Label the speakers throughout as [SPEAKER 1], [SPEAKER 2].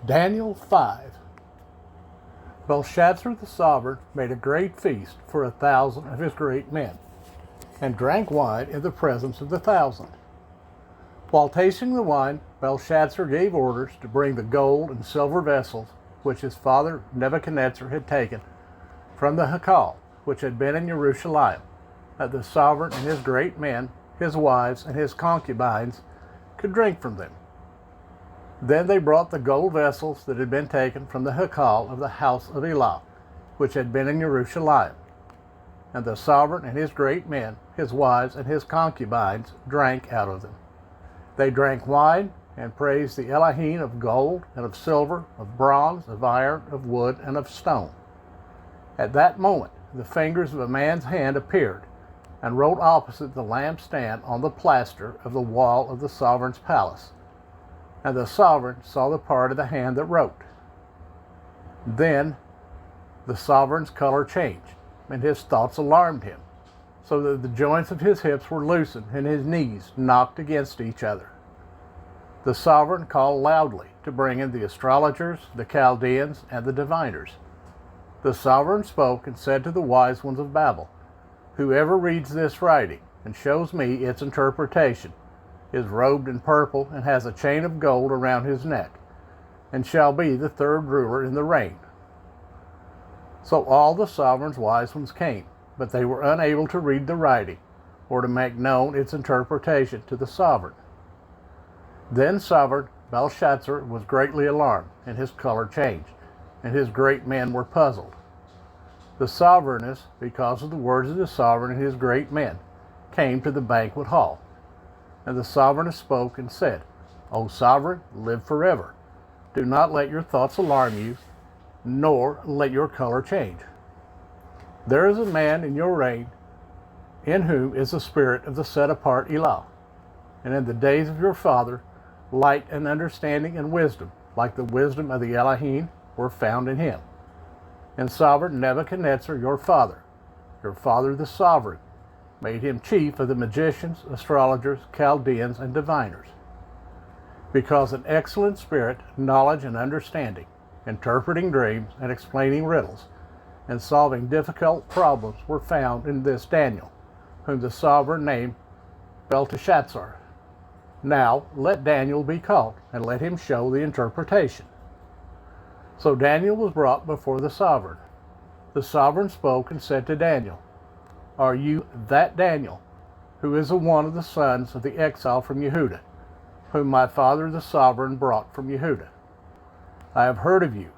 [SPEAKER 1] Daniel 5. Belshazzar the sovereign made a great feast for 1,000 of his great men, and drank wine in the presence of the 1,000. While tasting the wine, Belshazzar gave orders to bring the gold and silver vessels which his father Nebuchadnezzar had taken from the Hekal, which had been in Jerusalem, that the sovereign and his great men, his wives, and his concubines could drink from them. Then they brought the gold vessels that had been taken from the Hekal of the house of Elah, which had been in Jerusalem. And the sovereign and his great men, his wives, and his concubines drank out of them. They drank wine and praised the Elohim of gold and of silver, of bronze, of iron, of wood, and of stone. At that moment the fingers of a man's hand appeared and wrote opposite the lampstand on the plaster of the wall of the sovereign's palace. And the sovereign saw the part of the hand that wrote. Then the sovereign's color changed, and his thoughts alarmed him, so that the joints of his hips were loosened and his knees knocked against each other. The sovereign called loudly to bring in the astrologers, the Chaldeans, and the diviners. The sovereign spoke and said to the wise ones of Babel, "Whoever reads this writing and shows me its interpretation is robed in purple and has a chain of gold around his neck, and shall be the third ruler in the reign." So all the sovereign's wise ones came, but they were unable to read the writing or to make known its interpretation to the sovereign. Then sovereign Belshazzar was greatly alarmed, and his color changed, and his great men were puzzled. The sovereigness, because of the words of the sovereign and his great men, came to the banquet hall. And the sovereign spoke and said, "O sovereign, live forever. Do not let your thoughts alarm you, nor let your color change. There is a man in your reign in whom is the spirit of the set-apart Elah. And in the days of your father, light and understanding and wisdom, like the wisdom of the Elohim, were found in him. And sovereign Nebuchadnezzar, your father the sovereign, made him chief of the magicians, astrologers, Chaldeans, and diviners. Because an excellent spirit, knowledge, and understanding, interpreting dreams and explaining riddles, and solving difficult problems were found in this Daniel, whom the sovereign named Belteshazzar. Now let Daniel be called, and let him show the interpretation." So Daniel was brought before the sovereign. The sovereign spoke and said to Daniel, "Are you that Daniel, who is one of the sons of the exile from Yehudah, whom my father the sovereign brought from Yehudah? I have heard of you,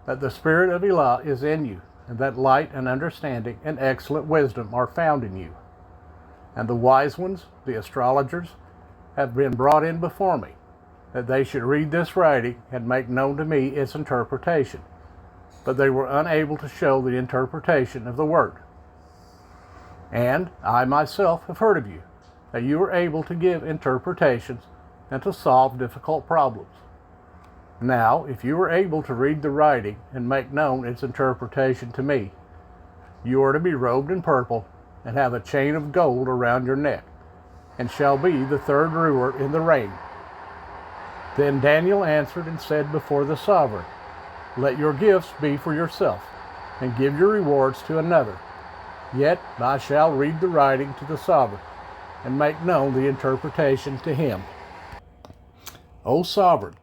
[SPEAKER 1] that the spirit of Elah is in you, and that light and understanding and excellent wisdom are found in you. And the wise ones, the astrologers, have been brought in before me, that they should read this writing and make known to me its interpretation. But they were unable to show the interpretation of the word. And I myself have heard of you, that you are able to give interpretations and to solve difficult problems. Now, if you are able to read the writing and make known its interpretation to me, you are to be robed in purple and have a chain of gold around your neck, and shall be the third ruler in the reign." Then Daniel answered and said before the sovereign, "Let your gifts be for yourself, and give your rewards to another. Yet I shall read the writing to the sovereign, and make known the interpretation to him. O sovereign,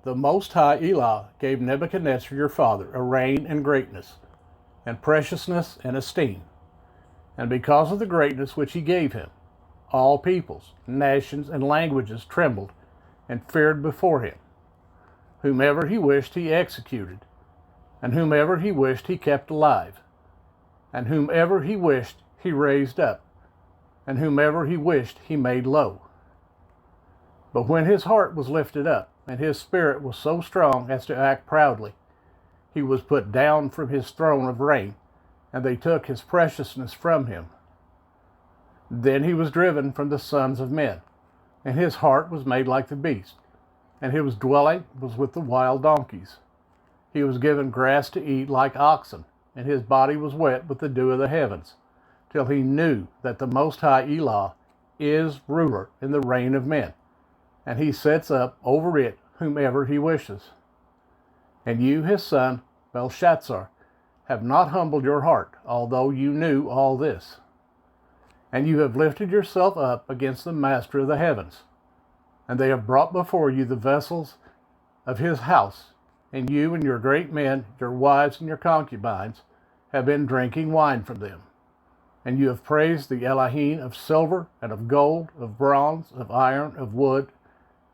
[SPEAKER 1] the Most High Elah gave Nebuchadnezzar your father a reign and greatness, and preciousness and esteem. And because of the greatness which he gave him, all peoples, nations, and languages trembled and feared before him. Whomever he wished he executed, and whomever he wished he kept alive, and whomever he wished he raised up, and whomever he wished he made low. But when his heart was lifted up, and his spirit was so strong as to act proudly, he was put down from his throne of reign, and they took his preciousness from him. Then he was driven from the sons of men, and his heart was made like the beast, and his dwelling was with the wild donkeys. He was given grass to eat like oxen, and his body was wet with the dew of the heavens, till he knew that the Most High Elah is ruler in the reign of men, and he sets up over it whomever he wishes. And you, his son, Belshazzar, have not humbled your heart, although you knew all this. And you have lifted yourself up against the master of the heavens. And they have brought before you the vessels of his house, and you and your great men, your wives and your concubines, have been drinking wine from them. And you have praised the Elohim of silver and of gold, of bronze, of iron, of wood,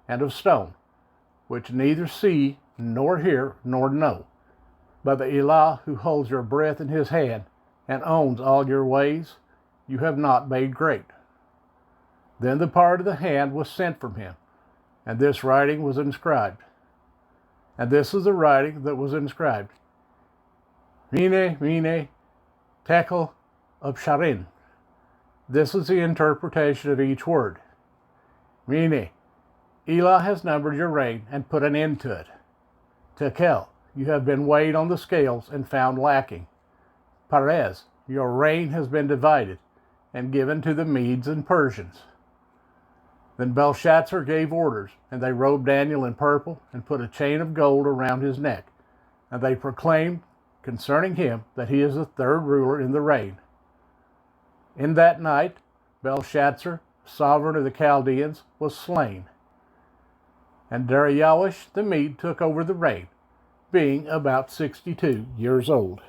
[SPEAKER 1] and of stone, which neither see, nor hear, nor know. But the Elah who holds your breath in his hand and owns all your ways, you have not made great. Then the part of the hand was sent from him, and this writing was inscribed. And this is the writing that was inscribed. Mene, mene, tekel, upsharin. This is the interpretation of each word. Mene, Elah has numbered your reign and put an end to it. Tekel, you have been weighed on the scales and found lacking. Perez, your reign has been divided and given to the Medes and Persians. Then Belshazzar gave orders, and they robed Daniel in purple and put a chain of gold around his neck. And they proclaimed concerning him that he is the third ruler in the reign. In that night, Belshazzar, sovereign of the Chaldeans, was slain. And Darius the Mede took over the reign, being about 62 years old.